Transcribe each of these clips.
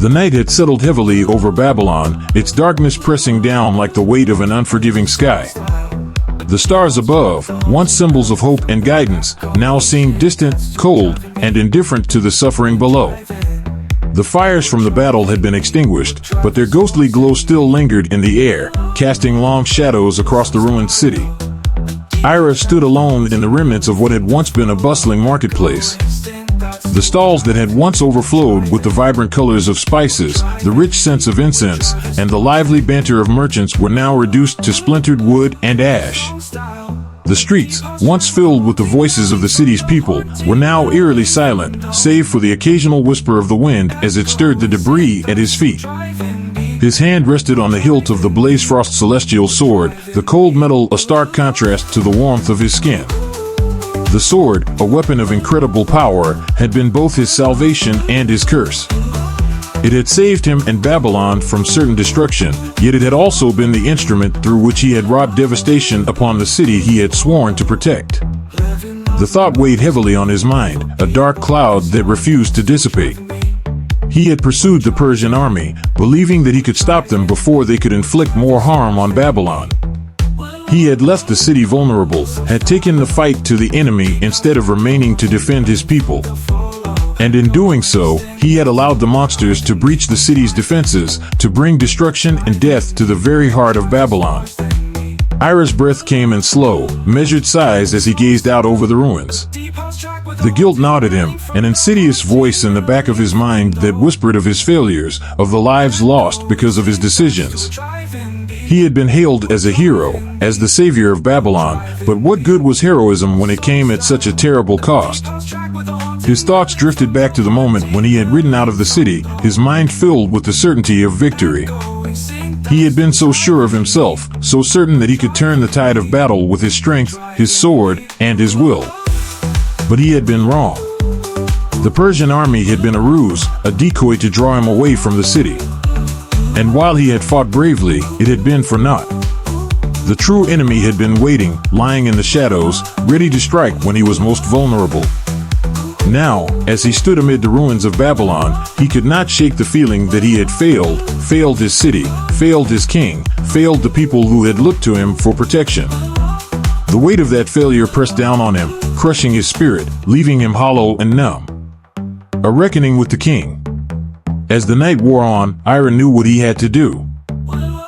The night had settled heavily over Babylon, its darkness pressing down like the weight of an unforgiving sky. The stars above, once symbols of hope and guidance, now seemed distant, cold, and indifferent to the suffering below. The fires from the battle had been extinguished, but their ghostly glow still lingered in the air, casting long shadows across the ruined city. Ira stood alone in the remnants of what had once been a bustling marketplace. The stalls that had once overflowed with the vibrant colors of spices, the rich scents of incense, and the lively banter of merchants were now reduced to splintered wood and ash. The streets, once filled with the voices of the city's people, were now eerily silent, save for the occasional whisper of the wind as it stirred the debris at his feet. His hand rested on the hilt of the Blazefrost celestial sword, the cold metal a stark contrast to the warmth of his skin. The sword, a weapon of incredible power, had been both his salvation and his curse. It had saved him and Babylon from certain destruction, yet it had also been the instrument through which he had wrought devastation upon the city he had sworn to protect. The thought weighed heavily on his mind, a dark cloud that refused to dissipate. He had pursued the Persian army, believing that he could stop them before they could inflict more harm on Babylon. He had left the city vulnerable, had taken the fight to the enemy instead of remaining to defend his people. And in doing so, he had allowed the monsters to breach the city's defenses, to bring destruction and death to the very heart of Babylon. Ira's breath came in slow, measured sighs as he gazed out over the ruins. The guilt gnawed at him, an insidious voice in the back of his mind that whispered of his failures, of the lives lost because of his decisions. He had been hailed as a hero, as the savior of Babylon, but what good was heroism when it came at such a terrible cost? His thoughts drifted back to the moment when he had ridden out of the city, his mind filled with the certainty of victory. He had been so sure of himself, so certain that he could turn the tide of battle with his strength, his sword, and his will. But he had been wrong. The Persian army had been a ruse, a decoy to draw him away from the city. And while he had fought bravely, it had been for naught. The true enemy had been waiting, lying in the shadows, ready to strike when he was most vulnerable. Now, as he stood amid the ruins of Babylon, he could not shake the feeling that he had failed his city, failed his king, failed the people who had looked to him for protection. The weight of that failure pressed down on him, crushing his spirit, leaving him hollow and numb. A reckoning with the king. As the night wore on, Ira knew what he had to do.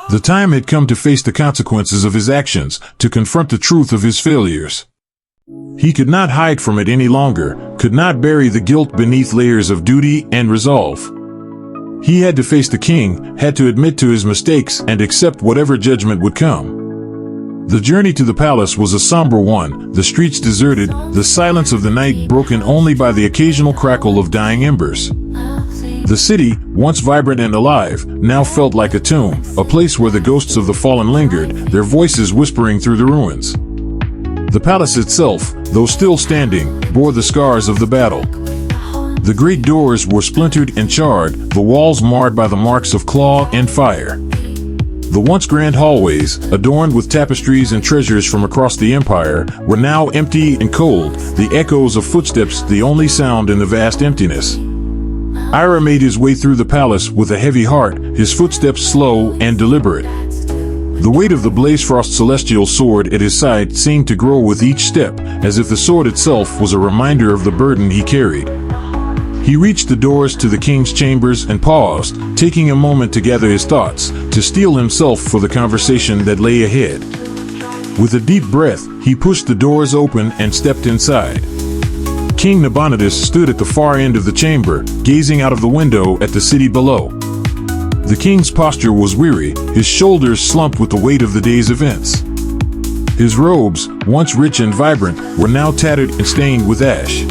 The time had come to face the consequences of his actions, to confront the truth of his failures. He could not hide from it any longer, could not bury the guilt beneath layers of duty and resolve. He had to face the king, had to admit to his mistakes and accept whatever judgment would come. The journey to the palace was a somber one, the streets deserted, the silence of the night broken only by the occasional crackle of dying embers. The city, once vibrant and alive, now felt like a tomb, a place where the ghosts of the fallen lingered, their voices whispering through the ruins. The palace itself, though still standing, bore the scars of the battle. The great doors were splintered and charred, the walls marred by the marks of claw and fire. The once grand hallways, adorned with tapestries and treasures from across the empire, were now empty and cold, the echoes of footsteps the only sound in the vast emptiness. Ira made his way through the palace with a heavy heart, his footsteps slow and deliberate. The weight of the Blazefrost celestial sword at his side seemed to grow with each step, as if the sword itself was a reminder of the burden he carried. He reached the doors to the king's chambers and paused, taking a moment to gather his thoughts, to steel himself for the conversation that lay ahead. With a deep breath, he pushed the doors open and stepped inside. King Nabonidus stood at the far end of the chamber, gazing out of the window at the city below. The king's posture was weary, his shoulders slumped with the weight of the day's events. His robes, once rich and vibrant, were now tattered and stained with ash.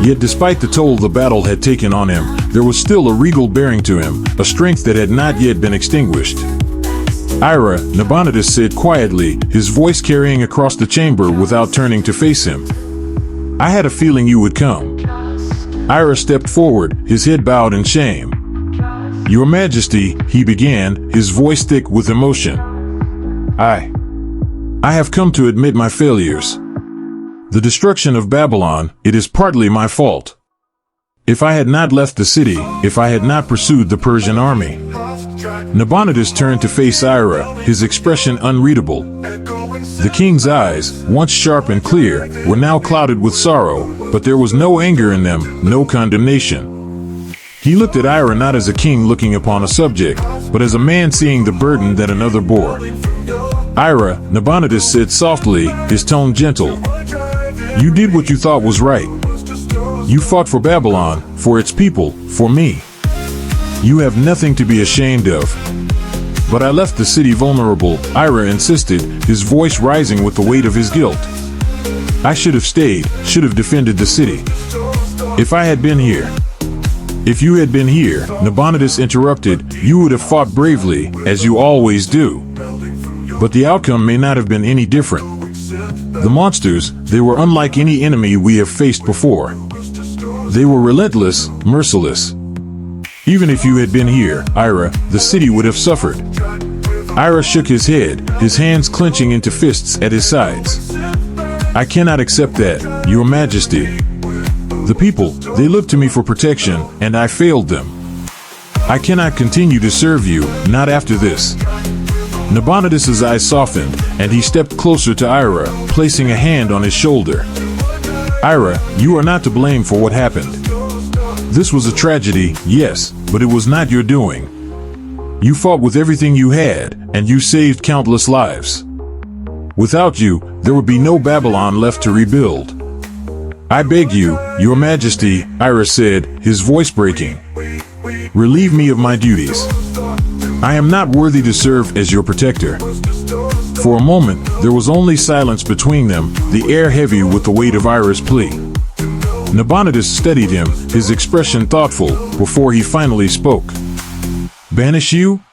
Yet despite the toll the battle had taken on him, there was still a regal bearing to him, a strength that had not yet been extinguished. "Ira," Nabonidus said quietly, his voice carrying across the chamber without turning to face him. "I had a feeling you would come." Ira stepped forward, his head bowed in shame. "Your Majesty," he began, his voice thick with emotion. I have come to admit my failures. The destruction of Babylon, it is partly my fault. If I had not left the city, if I had not pursued the Persian army. Nabonidus turned to face Ira, his expression unreadable. The king's eyes, once sharp and clear, were now clouded with sorrow, but there was no anger in them, no condemnation. He looked at Ira not as a king looking upon a subject, but as a man seeing the burden that another bore. Ira, Nabonidus said softly, his tone gentle. You did what you thought was right. You fought for Babylon, for its people, for me. You have nothing to be ashamed of. But I left the city vulnerable, Ira insisted, his voice rising with the weight of his guilt. I should have stayed, should have defended the city. If I had been here. If you had been here, Nabonidus interrupted, you would have fought bravely, as you always do. But the outcome may not have been any different. The monsters, they were unlike any enemy we have faced before. They were relentless, merciless. Even if you had been here, Ira, the city would have suffered. Ira shook his head, his hands clenching into fists at his sides. I cannot accept that, Your Majesty. The people, they looked to me for protection, and I failed them. I cannot continue to serve you, not after this. Nabonidus's eyes softened, and he stepped closer to Ira, placing a hand on his shoulder. Ira, you are not to blame for what happened. This was a tragedy, yes, but it was not your doing. You fought with everything you had, and you saved countless lives. Without you, there would be no Babylon left to rebuild. I beg you, Your Majesty, Ira said, his voice breaking. Relieve me of my duties. I am not worthy to serve as your protector. For a moment, there was only silence between them, the air heavy with the weight of Ira's plea. Nabonidus studied him, his expression thoughtful, before he finally spoke. Banish you?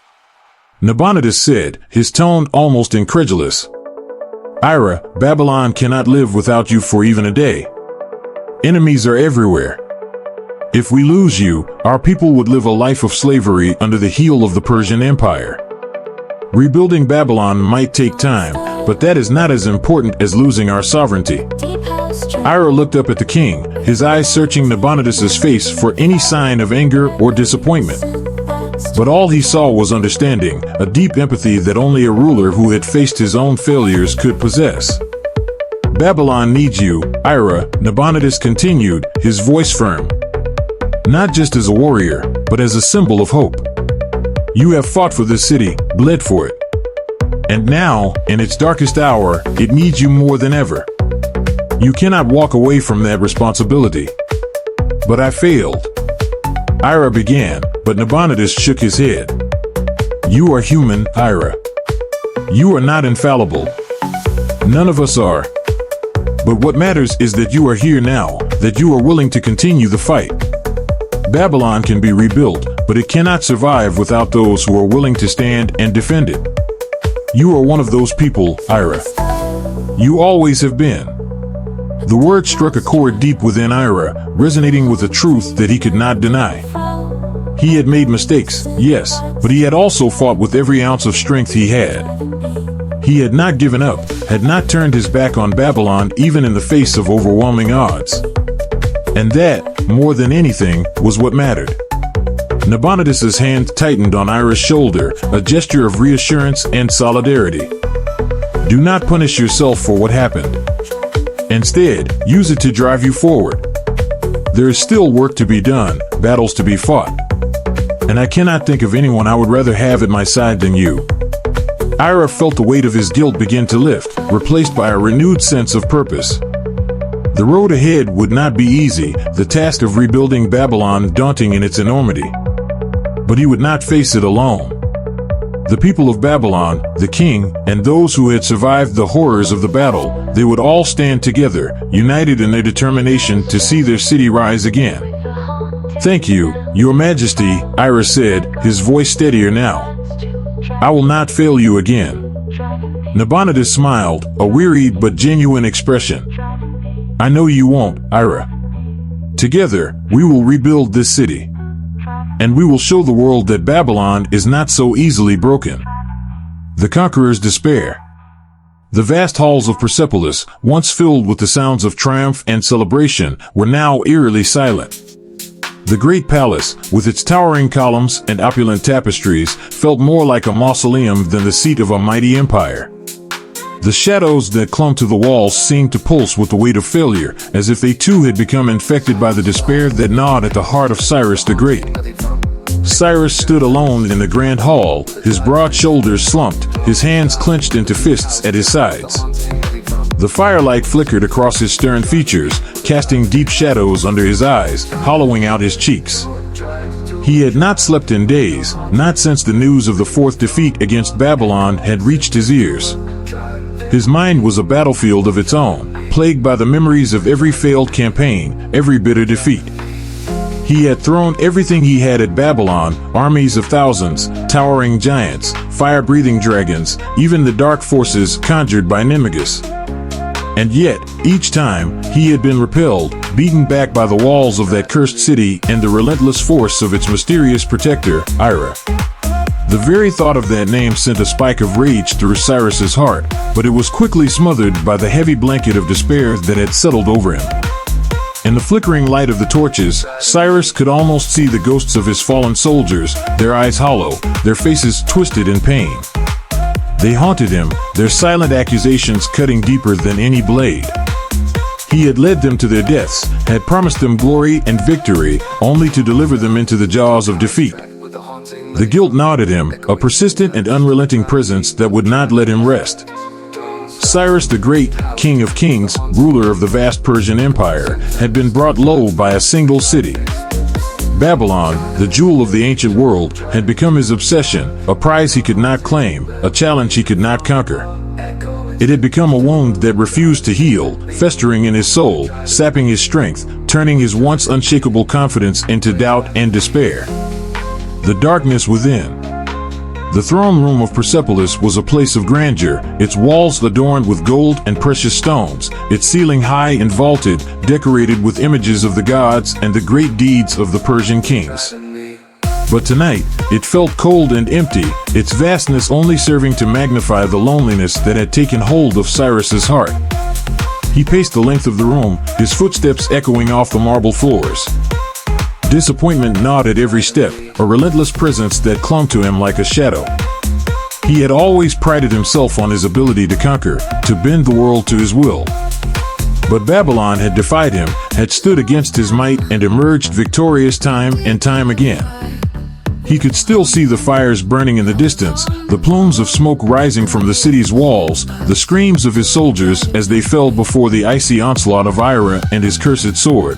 Nabonidus said, his tone almost incredulous. Ira, Babylon cannot live without you for even a day. Enemies are everywhere. If we lose you, our people would live a life of slavery under the heel of the Persian Empire. Rebuilding Babylon might take time, but that is not as important as losing our sovereignty. Ira looked up at the king, his eyes searching Nabonidus's face for any sign of anger or disappointment. But all he saw was understanding, a deep empathy that only a ruler who had faced his own failures could possess. Babylon needs you, Ira, Nabonidus continued, his voice firm. Not just as a warrior, but as a symbol of hope. You have fought for this city, bled for it. And now, in its darkest hour, it needs you more than ever. You cannot walk away from that responsibility. But I failed. Ira began, but Nabonidus shook his head. You are human, Ira. You are not infallible. None of us are. But what matters is that you are here now, that you are willing to continue the fight. Babylon can be rebuilt, but it cannot survive without those who are willing to stand and defend it. You are one of those people, Ira. You always have been. The word struck a chord deep within Ira, resonating with a truth that he could not deny. He had made mistakes, yes, but he had also fought with every ounce of strength he had. He had not given up, had not turned his back on Babylon even in the face of overwhelming odds. And that, more than anything, was what mattered. Nabonidus's hand tightened on Ira's shoulder, a gesture of reassurance and solidarity. Do not punish yourself for what happened. Instead, use it to drive you forward. There is still work to be done, battles to be fought. And I cannot think of anyone I would rather have at my side than you. Ira felt the weight of his guilt begin to lift, replaced by a renewed sense of purpose. The road ahead would not be easy, the task of rebuilding Babylon daunting in its enormity. But he would not face it alone. The people of Babylon, the king, and those who had survived the horrors of the battle, they would all stand together, united in their determination to see their city rise again. Thank you, Your Majesty, Ira said, his voice steadier now. I will not fail you again. Nabonidus smiled, a wearied but genuine expression. I know you won't, Ira. Together, we will rebuild this city. And we will show the world that Babylon is not so easily broken. The conqueror's despair. The vast halls of Persepolis, once filled with the sounds of triumph and celebration, were now eerily silent. The great palace, with its towering columns and opulent tapestries, felt more like a mausoleum than the seat of a mighty empire. The shadows that clung to the walls seemed to pulse with the weight of failure, as if they too had become infected by the despair that gnawed at the heart of Cyrus the Great. Cyrus stood alone in the grand hall, his broad shoulders slumped, his hands clenched into fists at his sides. The firelight flickered across his stern features, casting deep shadows under his eyes, hollowing out his cheeks. He had not slept in days, not since the news of the fourth defeat against Babylon had reached his ears. His mind was a battlefield of its own, plagued by the memories of every failed campaign, every bitter defeat. He had thrown everything he had at Babylon, armies of thousands, towering giants, fire-breathing dragons, even the dark forces conjured by Nemesis. And yet, each time, he had been repelled, beaten back by the walls of that cursed city and the relentless force of its mysterious protector, Ira. The very thought of that name sent a spike of rage through Cyrus's heart, but it was quickly smothered by the heavy blanket of despair that had settled over him. In the flickering light of the torches, Cyrus could almost see the ghosts of his fallen soldiers, their eyes hollow, their faces twisted in pain. They haunted him, their silent accusations cutting deeper than any blade. He had led them to their deaths, had promised them glory and victory, only to deliver them into the jaws of defeat. The guilt gnawed at him, a persistent and unrelenting presence that would not let him rest. Cyrus the Great, King of Kings, ruler of the vast Persian Empire, had been brought low by a single city. Babylon, the jewel of the ancient world, had become his obsession, a prize he could not claim, a challenge he could not conquer. It had become a wound that refused to heal, festering in his soul, sapping his strength, turning his once unshakable confidence into doubt and despair. The darkness within. The throne room of Persepolis was a place of grandeur, its walls adorned with gold and precious stones, its ceiling high and vaulted, decorated with images of the gods and the great deeds of the Persian kings. But tonight, it felt cold and empty, its vastness only serving to magnify the loneliness that had taken hold of Cyrus's heart. He paced the length of the room, his footsteps echoing off the marble floors. Disappointment gnawed at every step, a relentless presence that clung to him like a shadow. He had always prided himself on his ability to conquer, to bend the world to his will. But Babylon had defied him, had stood against his might and emerged victorious time and time again. He could still see the fires burning in the distance, the plumes of smoke rising from the city's walls, the screams of his soldiers as they fell before the icy onslaught of Ira and his cursed sword.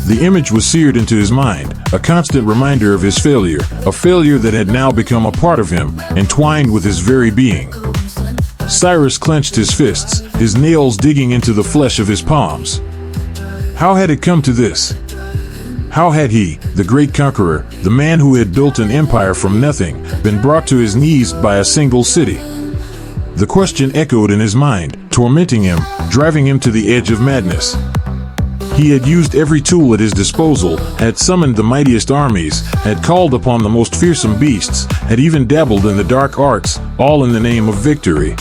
The image was seared into his mind, a constant reminder of his failure, a failure that had now become a part of him, entwined with his very being. Cyrus clenched his fists, his nails digging into the flesh of his palms. How had it come to this? How had he, the great conqueror, the man who had built an empire from nothing, been brought to his knees by a single city? The question echoed in his mind, tormenting him, driving him to the edge of madness. He had used every tool at his disposal, had summoned the mightiest armies, had called upon the most fearsome beasts, had even dabbled in the dark arts, all in the name of victory.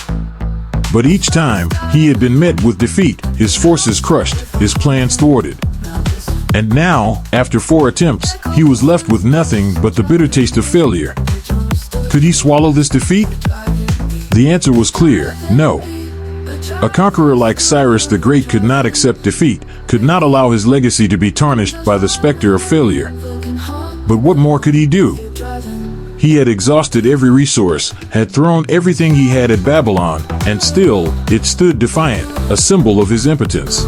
But each time, he had been met with defeat, his forces crushed, his plans thwarted. And now, after 4 attempts, he was left with nothing but the bitter taste of failure. Could he swallow this defeat? The answer was clear, no. A conqueror like Cyrus the Great could not accept defeat, could not allow his legacy to be tarnished by the specter of failure. But what more could he do? He had exhausted every resource, had thrown everything he had at Babylon, and still, it stood defiant, a symbol of his impotence.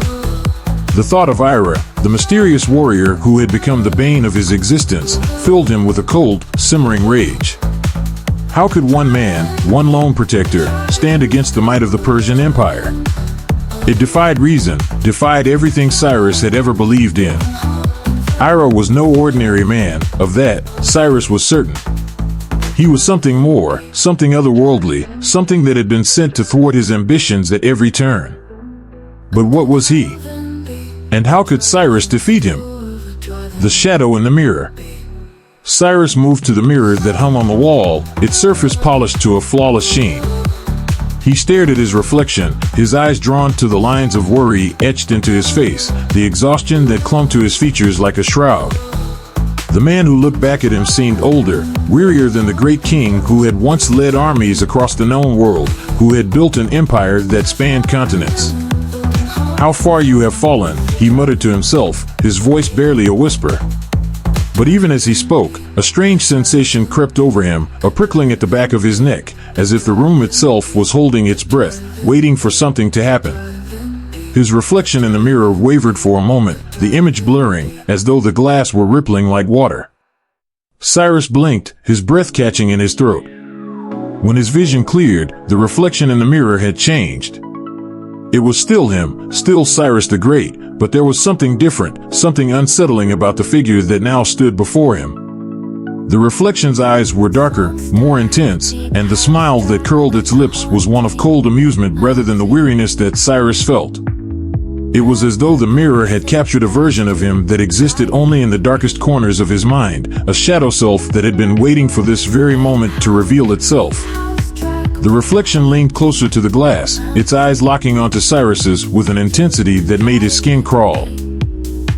The thought of Ira, the mysterious warrior who had become the bane of his existence, filled him with a cold, simmering rage. How could one man, one lone protector, stand against the might of the Persian Empire? It defied reason, defied everything Cyrus had ever believed in. Ira was no ordinary man, of that, Cyrus was certain. He was something more, something otherworldly, something that had been sent to thwart his ambitions at every turn. But what was he? And how could Cyrus defeat him? The shadow in the mirror. Cyrus moved to the mirror that hung on the wall, its surface polished to a flawless sheen. He stared at his reflection, his eyes drawn to the lines of worry etched into his face, the exhaustion that clung to his features like a shroud. The man who looked back at him seemed older, wearier than the great king who had once led armies across the known world, who had built an empire that spanned continents. "How far you have fallen," he muttered to himself, his voice barely a whisper. But even as he spoke, a strange sensation crept over him, a prickling at the back of his neck, as if the room itself was holding its breath, waiting for something to happen. His reflection in the mirror wavered for a moment, the image blurring, as though the glass were rippling like water. Cyrus blinked, his breath catching in his throat. When his vision cleared, the reflection in the mirror had changed. It was still him, still Cyrus the Great, but there was something different, something unsettling about the figure that now stood before him. The reflection's eyes were darker, more intense, and the smile that curled its lips was one of cold amusement rather than the weariness that Cyrus felt. It was as though the mirror had captured a version of him that existed only in the darkest corners of his mind, a shadow self that had been waiting for this very moment to reveal itself. The reflection leaned closer to the glass, its eyes locking onto Cyrus's with an intensity that made his skin crawl.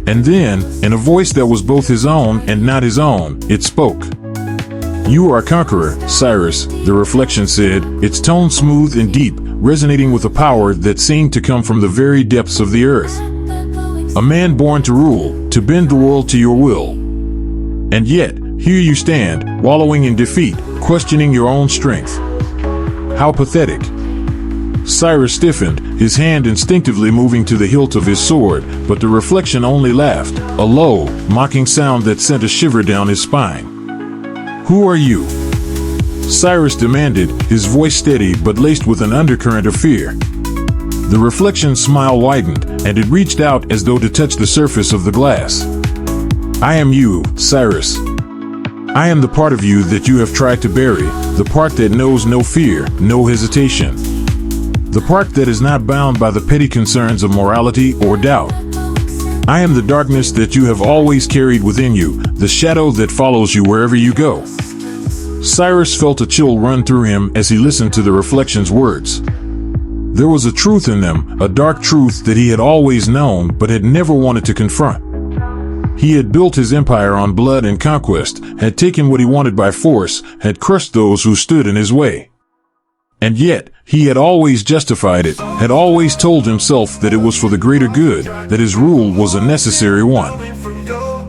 And then, in a voice that was both his own and not his own, it spoke. "You are a conqueror, Cyrus," the reflection said, its tone smooth and deep, resonating with a power that seemed to come from the very depths of the earth. "A man born to rule, to bend the world to your will. And yet, here you stand, wallowing in defeat, questioning your own strength. How pathetic." Cyrus stiffened, his hand instinctively moving to the hilt of his sword, but the reflection only laughed, a low, mocking sound that sent a shiver down his spine. "Who are you?" Cyrus demanded, his voice steady but laced with an undercurrent of fear. The reflection's smile widened, and it reached out as though to touch the surface of the glass. "I am you, Cyrus. I am the part of you that you have tried to bury, the part that knows no fear, no hesitation. The part that is not bound by the petty concerns of morality or doubt. I am the darkness that you have always carried within you, the shadow that follows you wherever you go." Cyrus felt a chill run through him as he listened to the reflection's words. There was a truth in them, a dark truth that he had always known but had never wanted to confront. He had built his empire on blood and conquest, had taken what he wanted by force, had crushed those who stood in his way. And yet, he had always justified it, had always told himself that it was for the greater good, that his rule was a necessary one.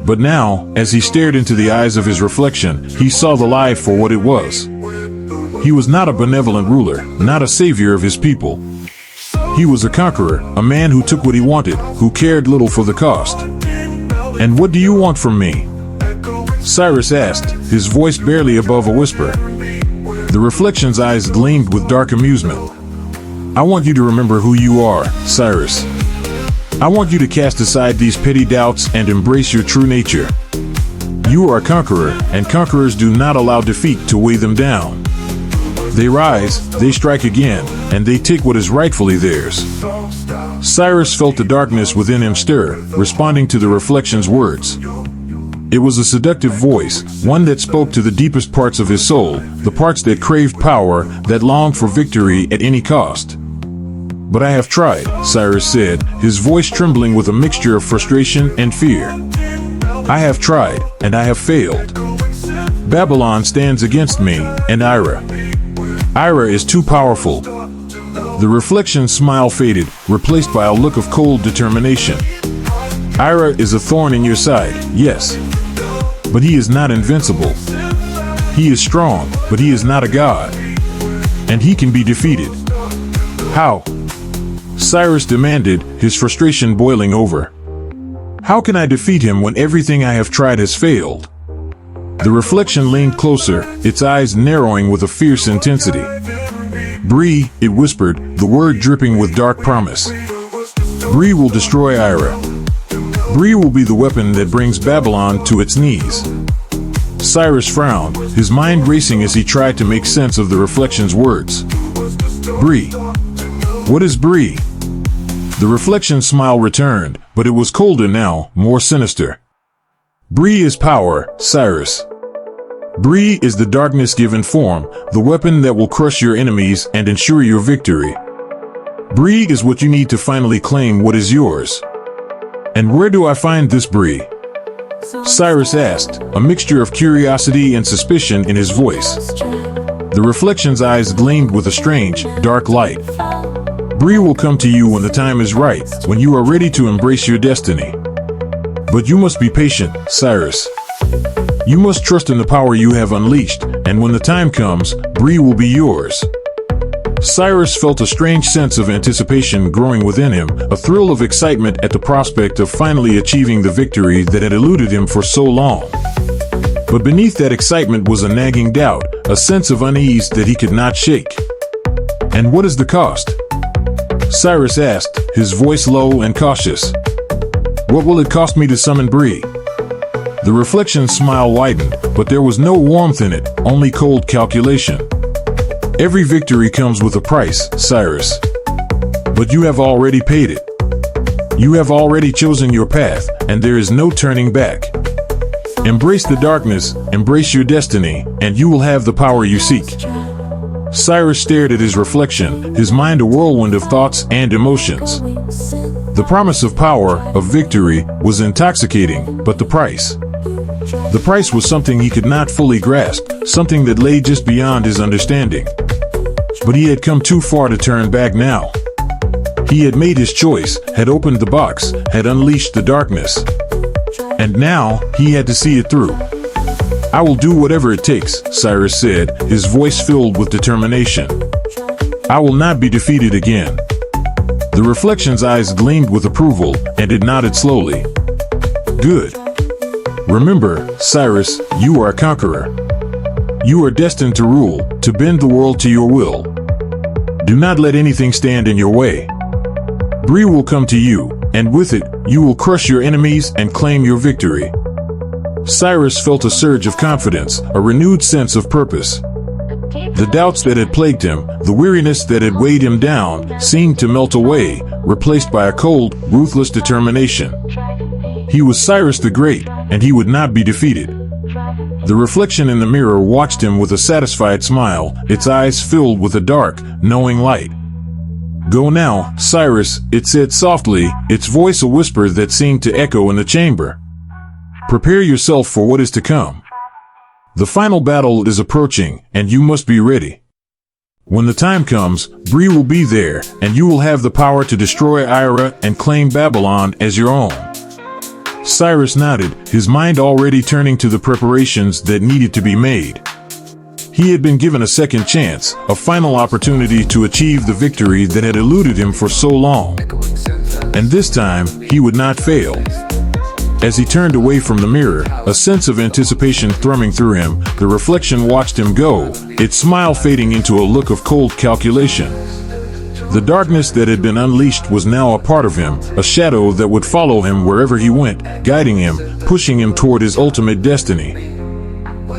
But now, as he stared into the eyes of his reflection, he saw the lie for what it was. He was not a benevolent ruler, not a savior of his people. He was a conqueror, a man who took what he wanted, who cared little for the cost. "And what do you want from me?" Cyrus asked, his voice barely above a whisper. The reflection's eyes gleamed with dark amusement. "I want you to remember who you are, Cyrus. I want you to cast aside these petty doubts and embrace your true nature. You are a conqueror, and conquerors do not allow defeat to weigh them down. They rise, they strike again, and they take what is rightfully theirs." Cyrus felt the darkness within him stir, responding to the reflection's words. It was a seductive voice, one that spoke to the deepest parts of his soul, the parts that craved power, that longed for victory at any cost. "But I have tried," Cyrus said, his voice trembling with a mixture of frustration and fear. "I have tried, and I have failed. Babylon stands against me, and Ira. Ira is too powerful." The reflection's smile faded, replaced by a look of cold determination. "Ira is a thorn in your side, yes. But he is not invincible. He is strong, but he is not a god. And he can be defeated." "How?" Cyrus demanded, his frustration boiling over. "How can I defeat him when everything I have tried has failed?" The reflection leaned closer, its eyes narrowing with a fierce intensity. "Bree," it whispered, the word dripping with dark promise. "Bree will destroy Ira. Bree will be the weapon that brings Babylon to its knees." Cyrus frowned, his mind racing as he tried to make sense of the reflection's words. "Bree? What is Bree?" The reflection's smile returned, but it was colder now, more sinister. "Bree is power, Cyrus. Bree is the darkness given form, the weapon that will crush your enemies and ensure your victory. Bree is what you need to finally claim what is yours. And where do I find this Bree?" Cyrus asked, a mixture of curiosity and suspicion in his voice. The reflection's eyes gleamed with a strange, dark light. Bree will come to you when the time is right, when you are ready to embrace your destiny. But you must be patient, Cyrus. You must trust in the power you have unleashed, and when the time comes, Bree will be yours. Cyrus felt a strange sense of anticipation growing within him, a thrill of excitement at the prospect of finally achieving the victory that had eluded him for so long. But beneath that excitement was a nagging doubt, a sense of unease that he could not shake. And what is the cost? Cyrus asked, his voice low and cautious. What will it cost me to summon Bree? The reflection's smile widened, but there was no warmth in it, only cold calculation. Every victory comes with a price, Cyrus. But you have already paid it. You have already chosen your path, and there is no turning back. Embrace the darkness, embrace your destiny, and you will have the power you seek. Cyrus stared at his reflection, his mind a whirlwind of thoughts and emotions. The promise of power, of victory, was intoxicating, but the price? The price was something he could not fully grasp, something that lay just beyond his understanding. But he had come too far to turn back now. He had made his choice, had opened the box, had unleashed the darkness. And now, he had to see it through. I will do whatever it takes, Cyrus said, his voice filled with determination. I will not be defeated again. The reflection's eyes gleamed with approval, and it nodded slowly. Good. Remember, Cyrus, you are a conqueror. You are destined to rule, to bend the world to your will. Do not let anything stand in your way. Bree will come to you, and with it, you will crush your enemies and claim your victory. Cyrus felt a surge of confidence, a renewed sense of purpose. The doubts that had plagued him, the weariness that had weighed him down, seemed to melt away, replaced by a cold, ruthless determination. He was Cyrus the Great, and he would not be defeated. The reflection in the mirror watched him with a satisfied smile, its eyes filled with a dark, knowing light. Go now, Cyrus, it said softly, its voice a whisper that seemed to echo in the chamber. Prepare yourself for what is to come. The final battle is approaching, and you must be ready. When the time comes, Bree will be there, and you will have the power to destroy Ira and claim Babylon as your own. Cyrus nodded, his mind already turning to the preparations that needed to be made. He had been given a second chance, a final opportunity to achieve the victory that had eluded him for so long. And this time, he would not fail. As he turned away from the mirror, a sense of anticipation thrumming through him, the reflection watched him go, its smile fading into a look of cold calculation. The darkness that had been unleashed was now a part of him, a shadow that would follow him wherever he went, guiding him, pushing him toward his ultimate destiny.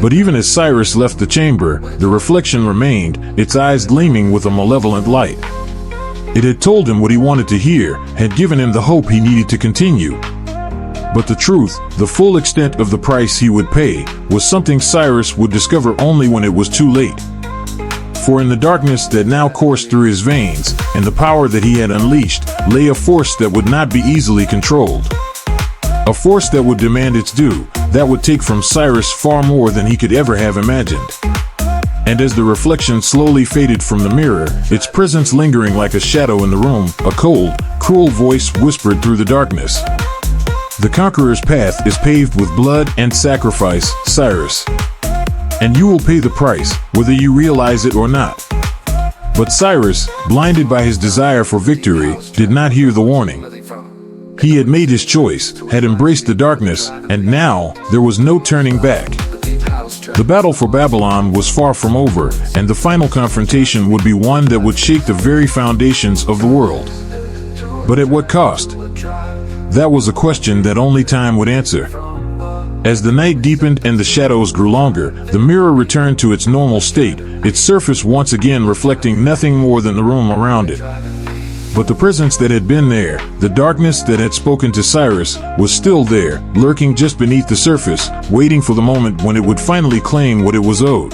But even as Cyrus left the chamber, the reflection remained, its eyes gleaming with a malevolent light. It had told him what he wanted to hear, had given him the hope he needed to continue. But the truth, the full extent of the price he would pay, was something Cyrus would discover only when it was too late. For in the darkness that now coursed through his veins, and the power that he had unleashed, lay a force that would not be easily controlled. A force that would demand its due, that would take from Cyrus far more than he could ever have imagined. And as the reflection slowly faded from the mirror, its presence lingering like a shadow in the room, a cold, cruel voice whispered through the darkness. The conqueror's path is paved with blood and sacrifice, Cyrus. And you will pay the price, whether you realize it or not. But Cyrus, blinded by his desire for victory, did not hear the warning. He had made his choice, had embraced the darkness, and now, there was no turning back. The battle for Babylon was far from over, and the final confrontation would be one that would shake the very foundations of the world. But at what cost? That was a question that only time would answer. As the night deepened and the shadows grew longer, the mirror returned to its normal state, its surface once again reflecting nothing more than the room around it. But the presence that had been there, the darkness that had spoken to Cyrus, was still there, lurking just beneath the surface, waiting for the moment when it would finally claim what it was owed.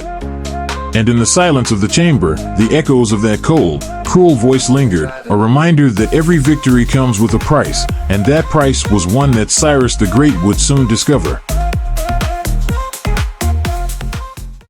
And in the silence of the chamber, the echoes of that cold, cruel voice lingered, a reminder that every victory comes with a price, and that price was one that Cyrus the Great would soon discover.